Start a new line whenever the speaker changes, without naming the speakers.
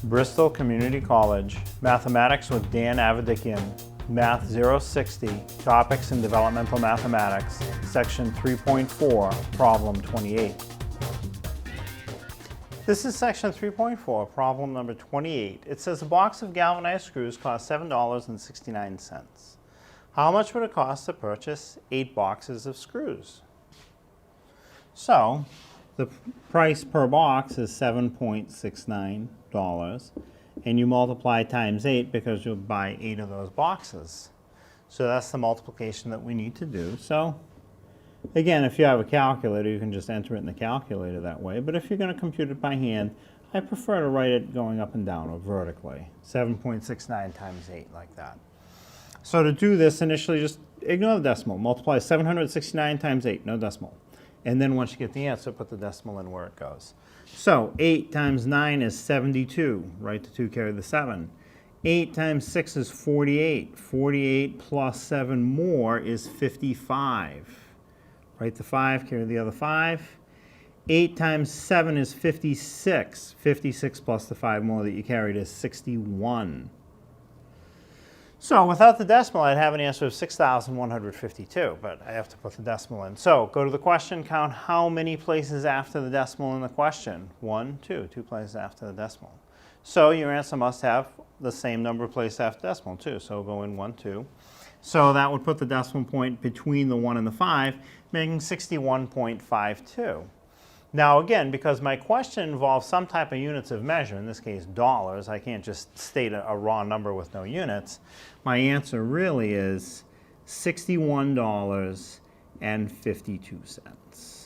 Bristol Community College, Mathematics with Dan Avedikian, Math 060, Topics in Developmental Mathematics, Section 3.4, Problem 28. This is Section 3.4, Problem number 28. It says a box of galvanized screws costs $7.69. How much would it cost to purchase 8 boxes of screws? So, the price per box is $7.69, and you multiply times 8 because you'll buy 8 of those boxes. So that's the multiplication that we need to do. So, again, if you have a calculator, you can just enter it in the calculator that way. But if you're going to compute it by hand, I prefer to write it going up and down or vertically. 7.69 times 8, like that. So to do this, initially just ignore the decimal. Multiply 769 times 8, no decimal. And then once you get the answer, put the decimal in where it goes. So 8 times 9 is 72. Write the 2, carry the 7. 8 times 6 is 48. 48 plus 7 more is 55. Write the 5, carry the other 5. 8 times 7 is 56. 56 plus the 5 more that you carried is 61. So without the decimal, I'd have an answer of 6,152, but I have to put the decimal in. So go to the question, count how many places after the decimal in the question. 1, 2, 2 places after the decimal. So your answer must have the same number of places after decimal too. So go in 1, 2. So that would put the decimal point between the 1 and the 5, making 61.52. Now again, because my question involves some type of units of measure, in this case dollars, I can't just state a raw number with no units. My answer really is $61.52.